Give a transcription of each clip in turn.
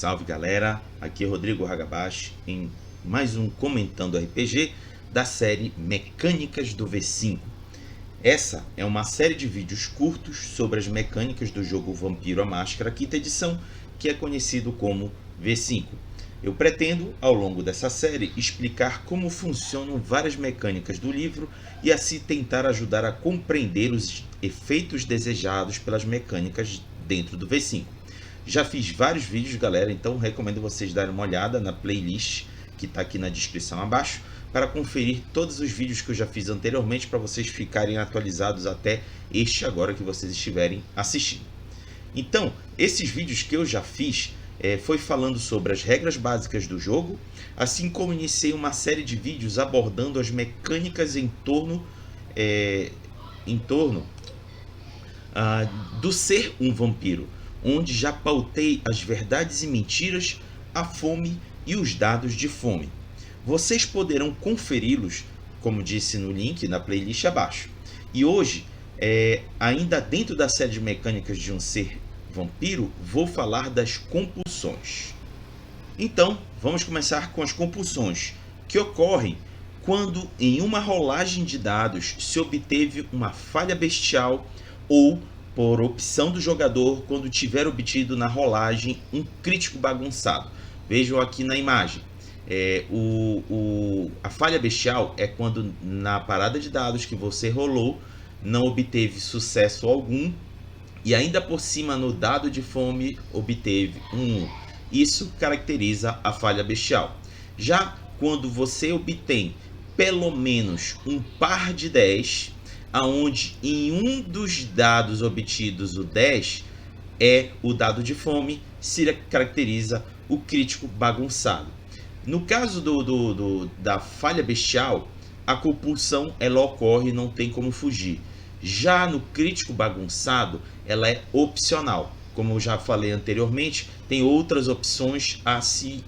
Salve galera, aqui é Rodrigo Hagabashi em mais um Comentando RPG da série Mecânicas do V5. Essa é uma série de vídeos curtos sobre as mecânicas do jogo Vampiro à Máscara, quinta edição, que é conhecido como V5. Eu pretendo, ao longo dessa série, explicar como funcionam várias mecânicas do livro e assim tentar ajudar a compreender os efeitos desejados pelas mecânicas dentro do V5. Já fiz vários vídeos, galera, então recomendo vocês darem uma olhada na playlist que está aqui na descrição abaixo para conferir todos os vídeos que eu já fiz anteriormente para vocês ficarem atualizados até este agora que vocês estiverem assistindo. Então, esses vídeos que eu já fiz foi falando sobre as regras básicas do jogo, assim como iniciei uma série de vídeos abordando as mecânicas em torno do ser um vampiro, onde já pautei as verdades e mentiras, a fome e os dados de fome. Vocês poderão conferi-los, como disse no link na playlist abaixo. E hoje, ainda dentro da série de mecânicas de um ser vampiro, vou falar das compulsões. Então, vamos começar com as compulsões, que ocorrem quando em uma rolagem de dados se obteve uma falha bestial ou por opção do jogador quando tiver obtido na rolagem um crítico bagunçado. Vejam aqui na imagem. A falha bestial é quando na parada de dados que você rolou não obteve sucesso algum e ainda por cima no dado de fome obteve um 1. Isso caracteriza a falha bestial. Já quando você obtém pelo menos um par de 10, aonde em um dos dados obtidos o 10 é o dado de fome, se caracteriza o crítico bagunçado. No caso da falha bestial, a compulsão ela ocorre e não tem como fugir. Já no crítico bagunçado, ela é opcional. Como eu já falei anteriormente, tem outras opções a se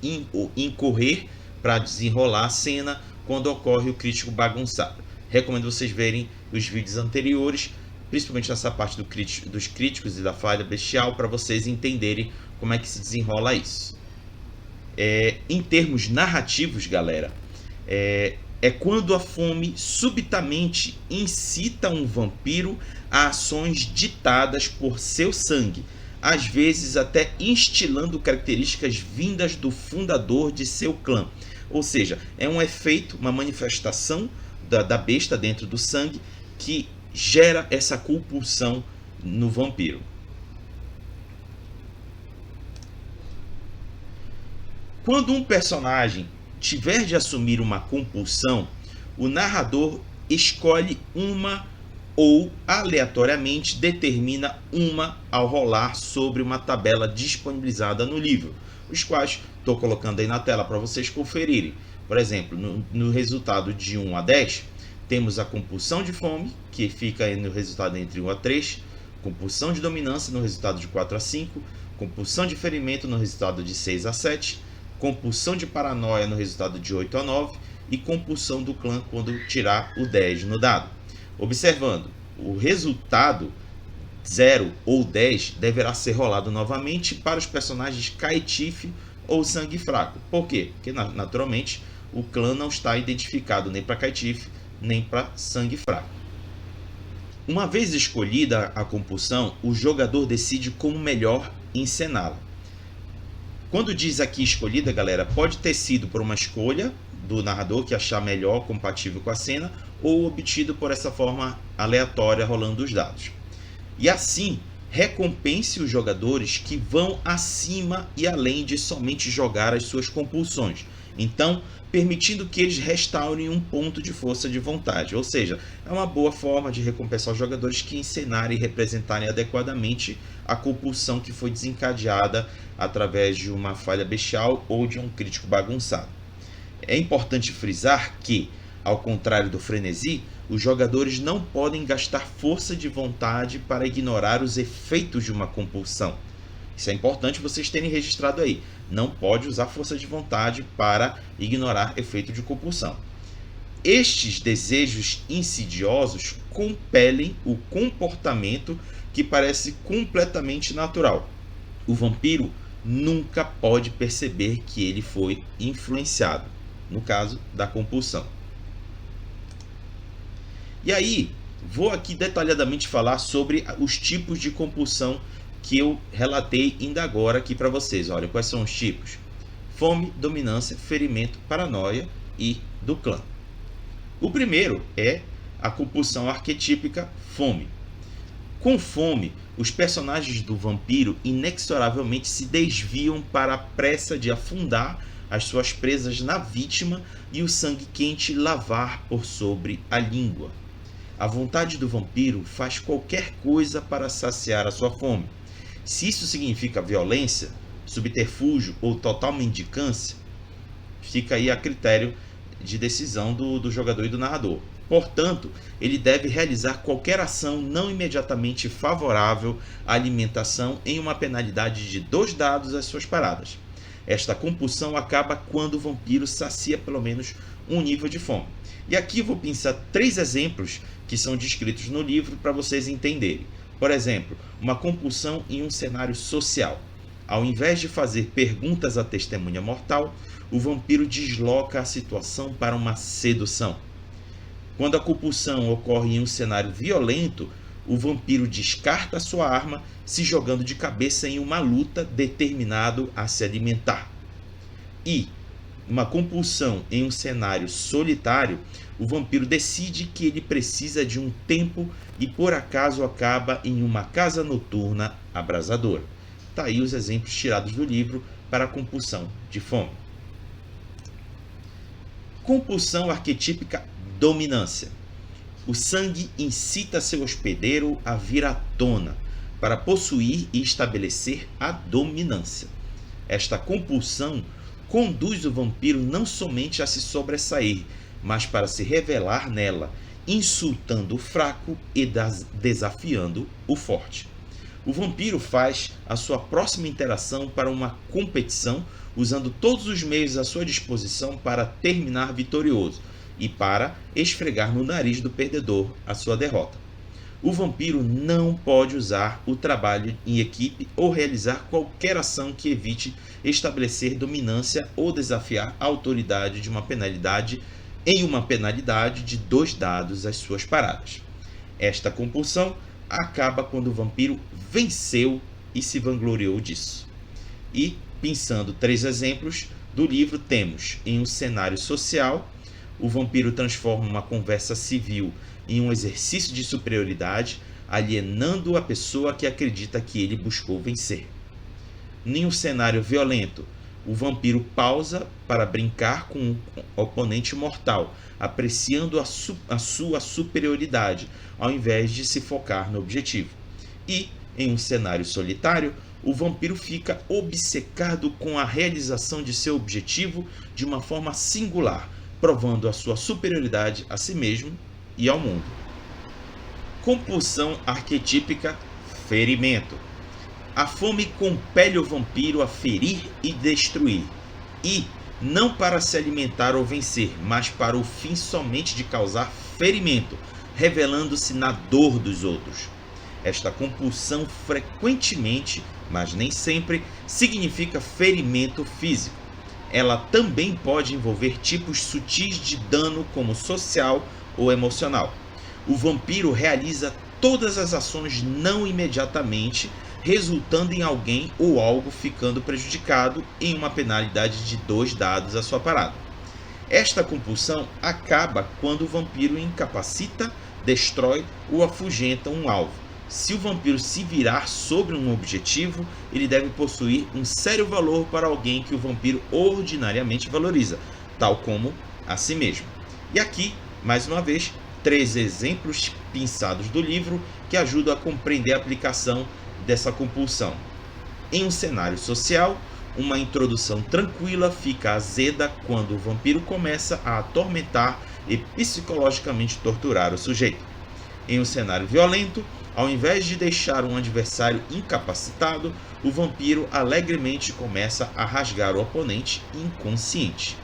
incorrer para desenrolar a cena quando ocorre o crítico bagunçado. Recomendo vocês verem os vídeos anteriores, principalmente nessa parte dos críticos e da falha bestial, para vocês entenderem como é que se desenrola isso. Em termos narrativos, galera, é quando a fome subitamente incita um vampiro a ações ditadas por seu sangue, às vezes até instilando características vindas do fundador de seu clã. Ou seja, é um efeito, uma manifestação da besta dentro do sangue que gera essa compulsão no vampiro. Quando um personagem tiver de assumir uma compulsão, o narrador escolhe uma ou aleatoriamente determina uma ao rolar sobre uma tabela disponibilizada no livro, os quais estou colocando aí na tela para vocês conferirem. Por exemplo, no resultado de 1 a 10, temos a compulsão de fome, que fica aí no resultado entre 1 a 3, compulsão de dominância no resultado de 4 a 5, compulsão de ferimento no resultado de 6 a 7, compulsão de paranoia no resultado de 8 a 9 e compulsão do clã quando tirar o 10 no dado. Observando, o resultado 0 ou 10 deverá ser rolado novamente para os personagens caetife ou sangue fraco. Por quê? Porque naturalmente o clã não está identificado nem para caetife nem para sangue fraco. Uma vez escolhida a compulsão, o jogador decide como melhor encená-la. Quando diz aqui escolhida, galera, pode ter sido por uma escolha do narrador que achar melhor, compatível com a cena, ou obtido por essa forma aleatória rolando os dados. E assim, recompense os jogadores que vão acima e além de somente jogar as suas compulsões. Então, permitindo que eles restaurem um ponto de força de vontade. Ou seja, é uma boa forma de recompensar os jogadores que encenarem e representarem adequadamente a compulsão que foi desencadeada através de uma falha bestial ou de um crítico bagunçado. É importante frisar que, ao contrário do frenesi, os jogadores não podem gastar força de vontade para ignorar os efeitos de uma compulsão. Isso é importante vocês terem registrado aí. Não pode usar força de vontade para ignorar efeito de compulsão. Estes desejos insidiosos compelem o comportamento que parece completamente natural. O vampiro nunca pode perceber que ele foi influenciado, no caso da compulsão. E aí, vou aqui detalhadamente falar sobre os tipos de compulsão que eu relatei ainda agora aqui para vocês. Olha, quais são os tipos? Fome, dominância, ferimento, paranoia e do clã. O primeiro é a compulsão arquetípica fome. Com fome, os personagens do vampiro inexoravelmente se desviam para a pressa de afundar as suas presas na vítima e o sangue quente lavar por sobre a língua. A vontade do vampiro faz qualquer coisa para saciar a sua fome. Se isso significa violência, subterfúgio ou total mendicância, fica aí a critério de decisão do jogador e do narrador. Portanto, ele deve realizar qualquer ação não imediatamente favorável à alimentação em uma penalidade de 2 dados às suas paradas. Esta compulsão acaba quando o vampiro sacia pelo menos um nível de fome. E aqui vou pensar 3 exemplos que são descritos no livro para vocês entenderem. Por exemplo, uma compulsão em um cenário social. Ao invés de fazer perguntas à testemunha mortal, o vampiro desloca a situação para uma sedução. Quando a compulsão ocorre em um cenário violento, o vampiro descarta sua arma, se jogando de cabeça em uma luta, determinado a se alimentar. E uma compulsão em um cenário solitário, o vampiro decide que ele precisa de um tempo e por acaso acaba em uma casa noturna abrasadora. Tá aí os exemplos tirados do livro para a compulsão de fome. Compulsão arquetípica dominância. O sangue incita seu hospedeiro a vir à tona para possuir e estabelecer a dominância. Esta compulsão conduz o vampiro não somente a se sobressair, mas para se revelar nela, insultando o fraco e desafiando o forte. O vampiro faz a sua próxima interação para uma competição, usando todos os meios à sua disposição para terminar vitorioso e para esfregar no nariz do perdedor a sua derrota. O vampiro não pode usar o trabalho em equipe ou realizar qualquer ação que evite estabelecer dominância ou desafiar a autoridade de uma penalidade em uma penalidade de 2 dados às suas paradas. Esta compulsão acaba quando o vampiro venceu e se vangloriou disso. E, pensando 3 exemplos do livro, temos em um cenário social, o vampiro transforma uma conversa civil em um exercício de superioridade, alienando a pessoa que acredita que ele buscou vencer. Em um cenário violento, o vampiro pausa para brincar com um oponente mortal, apreciando a sua superioridade, ao invés de se focar no objetivo. E, em um cenário solitário, o vampiro fica obcecado com a realização de seu objetivo de uma forma singular, provando a sua superioridade a si mesmo e ao mundo. Compulsão arquetípica ferimento. A fome compele o vampiro a ferir e destruir, e não para se alimentar ou vencer, mas para o fim somente de causar ferimento, revelando-se na dor dos outros. Esta compulsão frequentemente, mas nem sempre, significa ferimento físico. Ela também pode envolver tipos sutis de dano como social ou emocional. O vampiro realiza todas as ações não imediatamente, resultando em alguém ou algo ficando prejudicado em uma penalidade de 2 dados à sua parada. Esta compulsão acaba quando o vampiro incapacita, destrói ou afugenta um alvo. Se o vampiro se virar sobre um objetivo, ele deve possuir um sério valor para alguém que o vampiro ordinariamente valoriza, tal como a si mesmo. E aqui, mais uma vez, 3 exemplos pinçados do livro que ajudam a compreender a aplicação dessa compulsão. Em um cenário social, uma introdução tranquila fica azeda quando o vampiro começa a atormentar e psicologicamente torturar o sujeito. Em um cenário violento, ao invés de deixar um adversário incapacitado, o vampiro alegremente começa a rasgar o oponente inconsciente.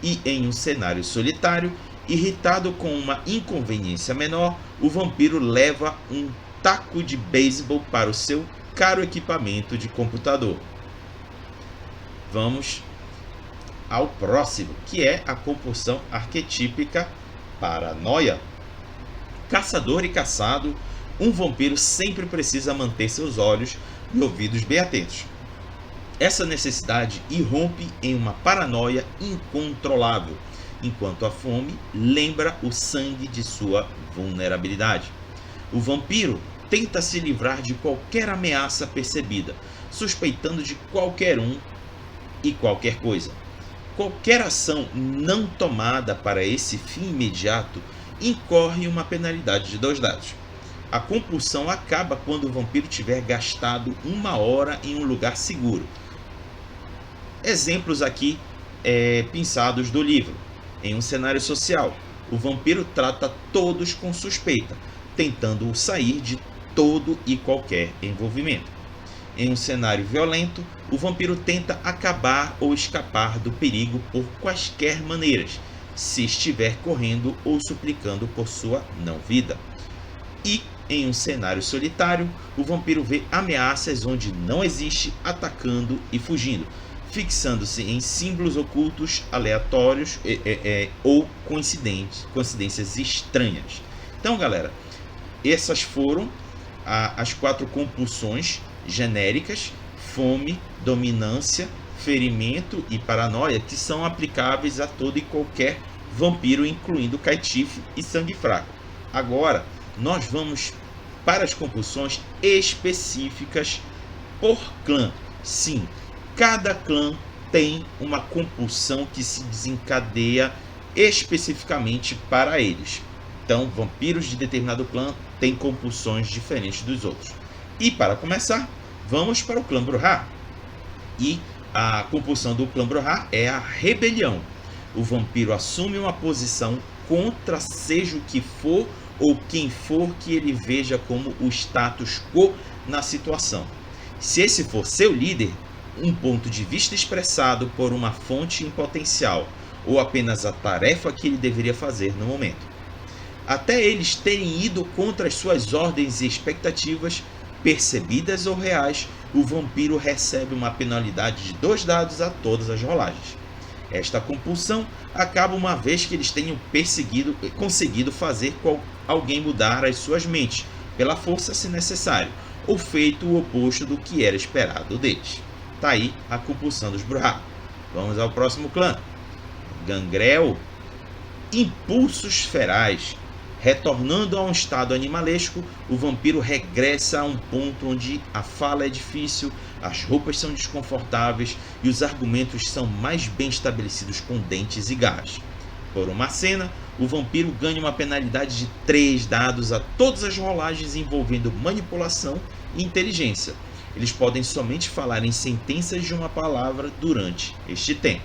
E em um cenário solitário, irritado com uma inconveniência menor, o vampiro leva um taco de beisebol para o seu caro equipamento de computador. Vamos ao próximo, que é a compulsão arquetípica paranoia. Caçador e caçado, um vampiro sempre precisa manter seus olhos e ouvidos bem atentos. Essa necessidade irrompe em uma paranoia incontrolável, enquanto a fome lembra o sangue de sua vulnerabilidade. O vampiro tenta se livrar de qualquer ameaça percebida, suspeitando de qualquer um e qualquer coisa. Qualquer ação não tomada para esse fim imediato incorre uma penalidade de 2 dados. A compulsão acaba quando o vampiro tiver gastado 1 hora em um lugar seguro. Exemplos aqui pinçados do livro. Em um cenário social, o vampiro trata todos com suspeita, tentando sair de todo e qualquer envolvimento. Em um cenário violento, o vampiro tenta acabar ou escapar do perigo por quaisquer maneiras, se estiver correndo ou suplicando por sua não-vida. E, em um cenário solitário, o vampiro vê ameaças onde não existe, atacando e fugindo, fixando-se em símbolos ocultos, aleatórios ou coincidências estranhas. Então, galera, essas foram as 4 compulsões genéricas: fome, dominância, ferimento e paranoia, que são aplicáveis a todo e qualquer vampiro, incluindo caitife e sangue fraco. Agora, nós vamos para as compulsões específicas por clã. Sim, cada clã tem uma compulsão que se desencadeia especificamente para eles. Então, vampiros de determinado clã têm compulsões diferentes dos outros. E para começar, vamos para o clã Brujah. E a compulsão do clã Brujah é a rebelião. O vampiro assume uma posição contra seja o que for ou quem for que ele veja como o status quo na situação. Se esse for seu líder, um ponto de vista expressado por uma fonte em potencial, ou apenas a tarefa que ele deveria fazer no momento. Até eles terem ido contra as suas ordens e expectativas, percebidas ou reais, o vampiro recebe uma penalidade de 2 dados a todas as rolagens. Esta compulsão acaba uma vez que eles tenham conseguido fazer alguém mudar as suas mentes, pela força se necessário, ou feito o oposto do que era esperado deles. Tá aí a compulsão dos Brujah. Vamos ao próximo clã. Gangrel. Impulsos ferais. Retornando a um estado animalesco, o vampiro regressa a um ponto onde a fala é difícil, as roupas são desconfortáveis e os argumentos são mais bem estabelecidos com dentes e garras. Por uma cena, o vampiro ganha uma penalidade de 3 dados a todas as rolagens envolvendo manipulação e inteligência. Eles podem somente falar em sentenças de uma palavra durante este tempo.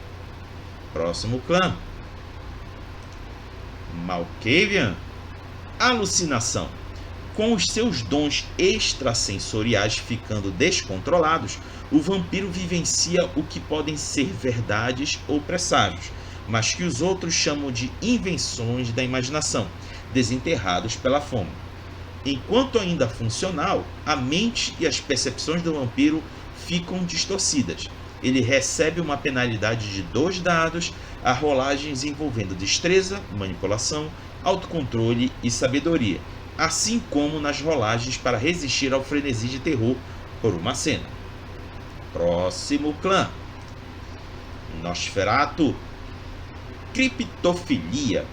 Próximo clã. Malkavian. Alucinação. Com os seus dons extrasensoriais ficando descontrolados, o vampiro vivencia o que podem ser verdades ou presságios, mas que os outros chamam de invenções da imaginação, desenterrados pela fome. Enquanto ainda funcional, a mente e as percepções do vampiro ficam distorcidas. Ele recebe uma penalidade de 2 dados a rolagens envolvendo destreza, manipulação, autocontrole e sabedoria, assim como nas rolagens para resistir ao frenesi de terror por uma cena. Próximo clã. Nosferatu. Criptofilia.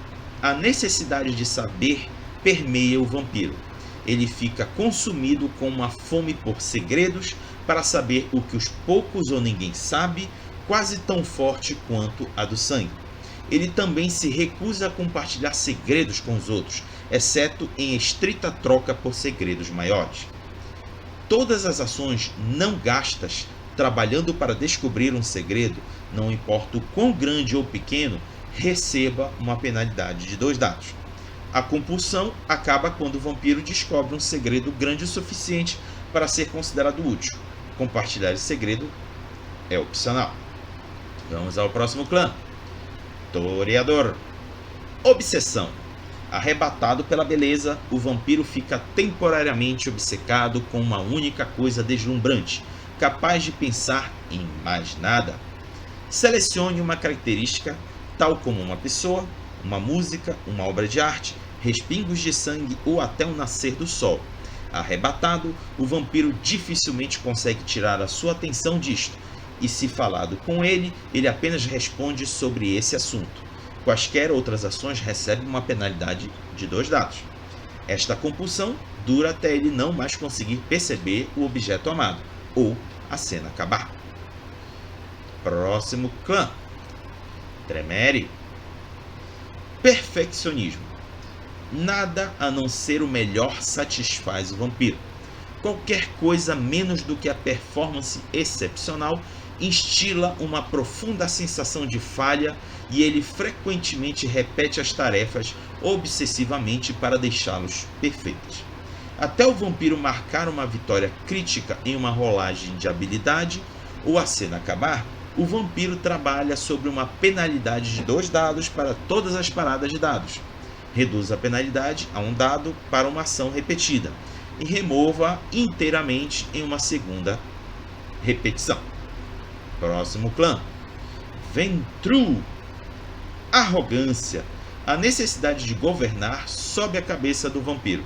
A necessidade de saber permeia o vampiro. Ele fica consumido com uma fome por segredos para saber o que os poucos ou ninguém sabe, quase tão forte quanto a do sangue. Ele também se recusa a compartilhar segredos com os outros, exceto em estrita troca por segredos maiores. Todas as ações não gastas trabalhando para descobrir um segredo, não importa o quão grande ou pequeno, receba uma penalidade de 2 dados. A compulsão acaba quando o vampiro descobre um segredo grande o suficiente para ser considerado útil. Compartilhar esse segredo é opcional. Vamos ao próximo clã. Toreador. Obsessão. Arrebatado pela beleza, o vampiro fica temporariamente obcecado com uma única coisa deslumbrante, capaz de pensar em mais nada. Selecione uma característica, tal como uma pessoa, uma música, uma obra de arte, respingos de sangue ou até o nascer do sol. Arrebatado, o vampiro dificilmente consegue tirar a sua atenção disto, e se falado com ele, ele apenas responde sobre esse assunto. Quaisquer outras ações recebem uma penalidade de 2 dados. Esta compulsão dura até ele não mais conseguir perceber o objeto amado, ou a cena acabar. Próximo clã. Tremere. Perfeccionismo. Nada a não ser o melhor satisfaz o vampiro. Qualquer coisa menos do que a performance excepcional instila uma profunda sensação de falha e ele frequentemente repete as tarefas obsessivamente para deixá-los perfeitas. Até o vampiro marcar uma vitória crítica em uma rolagem de habilidade ou a cena acabar, o vampiro trabalha sobre uma penalidade de 2 dados para todas as paradas de dados. Reduz a penalidade a 1 dado para uma ação repetida e remova inteiramente em uma segunda repetição. Próximo clã. Ventru. Arrogância. A necessidade de governar sobe a cabeça do vampiro.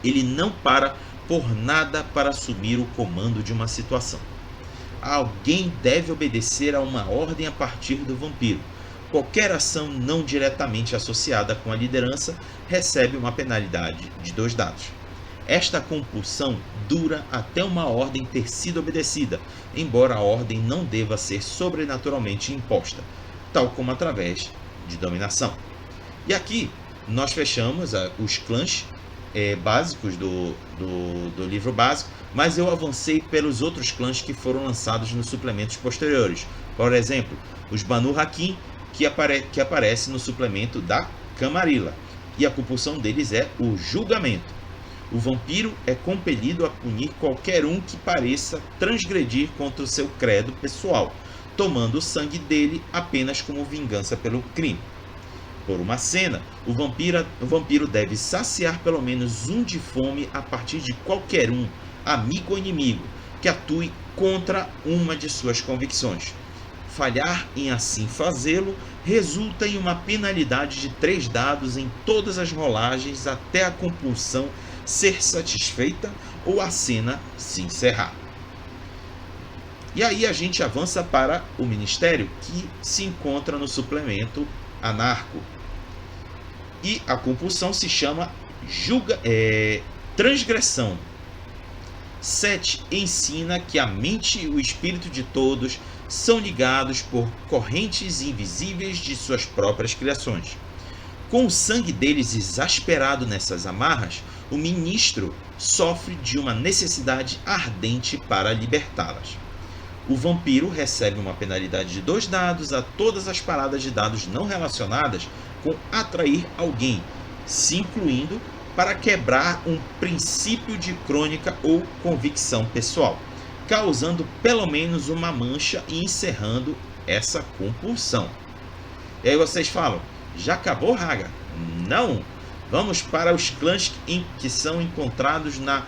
Ele não para por nada para assumir o comando de uma situação. Alguém deve obedecer a uma ordem a partir do vampiro. Qualquer ação não diretamente associada com a liderança recebe uma penalidade de 2 dados. Esta compulsão dura até uma ordem ter sido obedecida, embora a ordem não deva ser sobrenaturalmente imposta, tal como através de dominação. E aqui nós fechamos os clãs básicos do livro básico, mas eu avancei pelos outros clãs que foram lançados nos suplementos posteriores. Por exemplo, os Banu Hakim, que aparece no suplemento da Camarilla, e a compulsão deles é o julgamento. O vampiro é compelido a punir qualquer um que pareça transgredir contra o seu credo pessoal, tomando o sangue dele apenas como vingança pelo crime. Por uma cena, o vampiro deve saciar pelo menos um de fome a partir de qualquer um, amigo ou inimigo, que atue contra uma de suas convicções. Falhar em assim fazê-lo resulta em uma penalidade de 3 dados em todas as rolagens até a compulsão ser satisfeita ou a cena se encerrar. E aí a gente avança para o ministério, que se encontra no suplemento Anarco. E a compulsão se chama transgressão. 7 ensina que a mente e o espírito de todos são ligados por correntes invisíveis de suas próprias criações. Com o sangue deles exasperado nessas amarras, o ministro sofre de uma necessidade ardente para libertá-las. O vampiro recebe uma penalidade de 2 dados a todas as paradas de dados não relacionadas com atrair alguém, se incluindo para quebrar um princípio de crônica ou convicção pessoal, causando pelo menos uma mancha e encerrando essa compulsão. E aí vocês falam, já acabou, Raga? Não! Vamos para os clãs que são encontrados no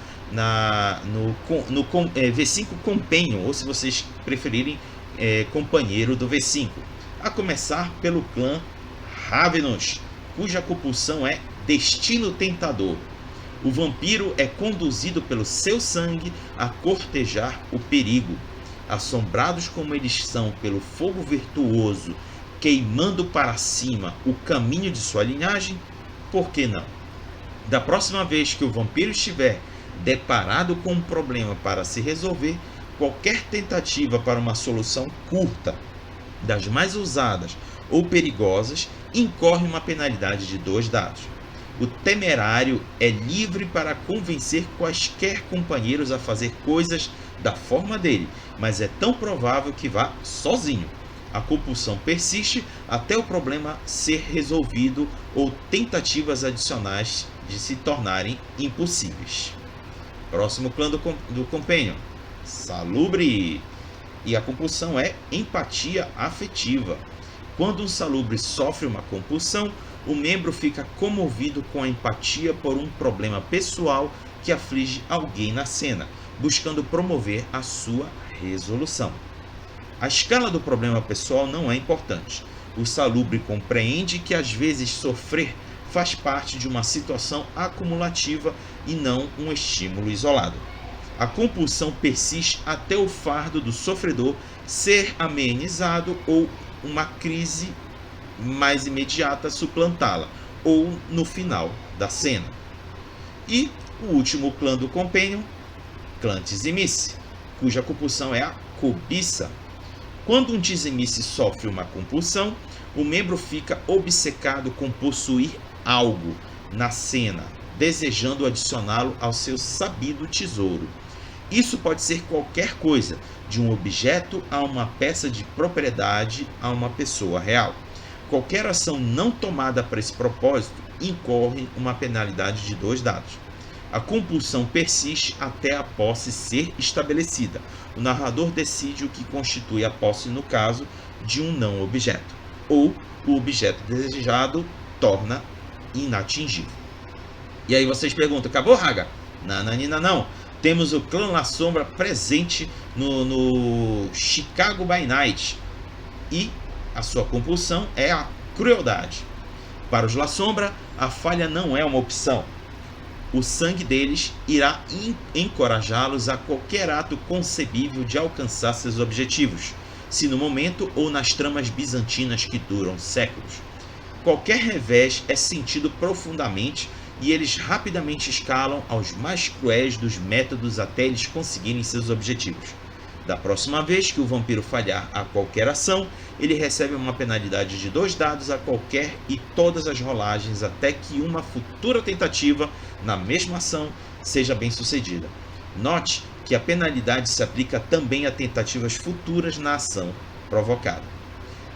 V5 Companion, ou se vocês preferirem, companheiro do V5. A começar pelo clã Ravenous, cuja compulsão é Destino Tentador. O vampiro é conduzido pelo seu sangue a cortejar o perigo. Assombrados como eles são pelo fogo virtuoso, queimando para cima o caminho de sua linhagem, por que não? Da próxima vez que o vampiro estiver deparado com um problema para se resolver, qualquer tentativa para uma solução curta, das mais ousadas ou perigosas, incorre uma penalidade de 2 dados. O temerário é livre para convencer quaisquer companheiros a fazer coisas da forma dele, mas é tão provável que vá sozinho. A compulsão persiste até o problema ser resolvido ou tentativas adicionais de se tornarem impossíveis. Próximo clã do Companion, Salubre. E a compulsão é empatia afetiva. Quando um salubre sofre uma compulsão, o membro fica comovido com a empatia por um problema pessoal que aflige alguém na cena, buscando promover a sua resolução. A escala do problema pessoal não é importante. O salubre compreende que às vezes sofrer faz parte de uma situação acumulativa e não um estímulo isolado. A compulsão persiste até o fardo do sofredor ser amenizado ou uma crise mais imediata suplantá-la, ou no final da cena. E o último clã do Companion, clã Tizimice, cuja compulsão é a cobiça. Quando um Tizimice sofre uma compulsão, o membro fica obcecado com possuir algo na cena, desejando adicioná-lo ao seu sabido tesouro. Isso pode ser qualquer coisa, de um objeto a uma peça de propriedade a uma pessoa real. Qualquer ação não tomada para esse propósito incorre uma penalidade de 2 dados. A compulsão persiste até a posse ser estabelecida. O narrador decide o que constitui a posse no caso de um não objeto, ou o objeto desejado torna inatingível. E aí vocês perguntam, acabou, Raga? Nananina, não. Temos o clã La Sombra presente no Chicago by Night. E a sua compulsão é a crueldade. Para os La Sombra, a falha não é uma opção. O sangue deles irá encorajá-los a qualquer ato concebível de alcançar seus objetivos, se no momento ou nas tramas bizantinas que duram séculos. Qualquer revés é sentido profundamente e eles rapidamente escalam aos mais cruéis dos métodos até eles conseguirem seus objetivos. Da próxima vez que o vampiro falhar a qualquer ação, ele recebe uma penalidade de 2 dados a qualquer e todas as rolagens até que uma futura tentativa na mesma ação seja bem sucedida. Note que a penalidade se aplica também a tentativas futuras na ação provocada.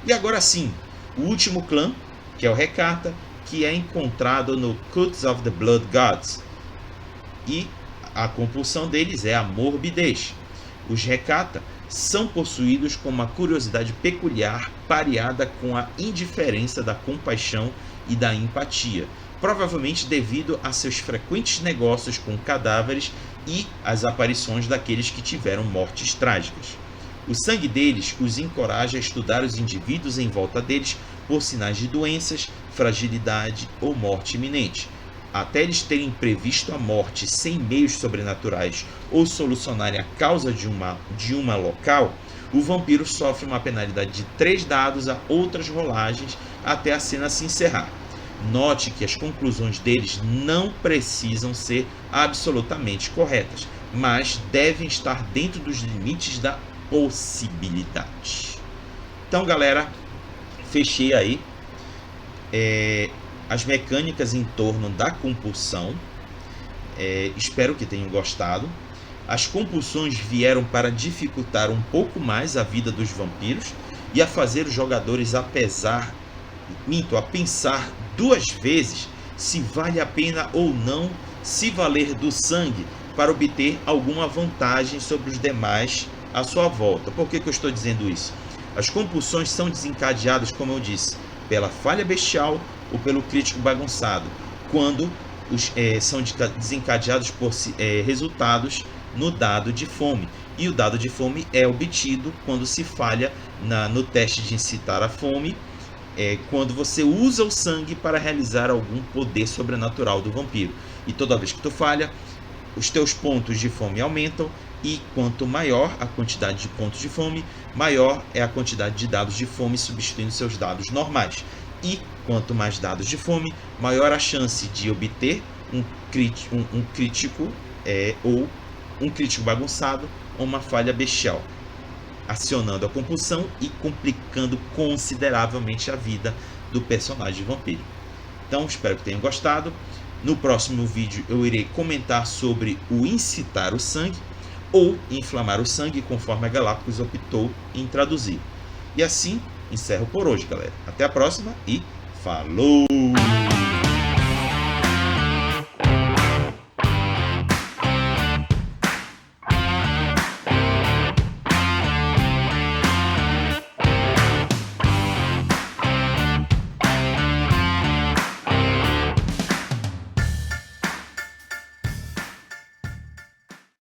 E agora sim, o último clã, que é o Recata, que é encontrado no Cults of the Blood Gods. E a compulsão deles é a morbidez. Os Recata são possuídos com uma curiosidade peculiar pareada com a indiferença da compaixão e da empatia, provavelmente devido a seus frequentes negócios com cadáveres e às aparições daqueles que tiveram mortes trágicas. O sangue deles os encoraja a estudar os indivíduos em volta deles por sinais de doenças, fragilidade ou morte iminente. Até eles terem previsto a morte sem meios sobrenaturais ou solucionarem a causa de uma local, o vampiro sofre uma penalidade de 3 dados a outras rolagens até a cena se encerrar. Note que as conclusões deles não precisam ser absolutamente corretas, mas devem estar dentro dos limites da possibilidade. Então, galera, fechei aí as mecânicas em torno da compulsão. Espero que tenham gostado. As compulsões vieram para dificultar um pouco mais a vida dos vampiros e a fazer os jogadores a pensar 2 vezes se vale a pena ou não se valer do sangue para obter alguma vantagem sobre os demais à sua volta. Por que eu estou dizendo isso? As compulsões são desencadeadas, como eu disse, pela falha bestial ou pelo crítico bagunçado, quando são desencadeados por resultados no dado de fome. E o dado de fome é obtido quando se falha no teste de incitar a fome, quando você usa o sangue para realizar algum poder sobrenatural do vampiro. E toda vez que tu falha, os teus pontos de fome aumentam, e quanto maior a quantidade de pontos de fome, maior é a quantidade de dados de fome substituindo seus dados normais. E quanto mais dados de fome, maior a chance de obter um crítico ou um crítico bagunçado ou uma falha bestial, acionando a compulsão e complicando consideravelmente a vida do personagem vampiro. Então, espero que tenham gostado. No próximo vídeo eu irei comentar sobre o incitar o sangue ou inflamar o sangue, conforme a Galápagos optou em traduzir. E assim, encerro por hoje, galera. Até a próxima e falou!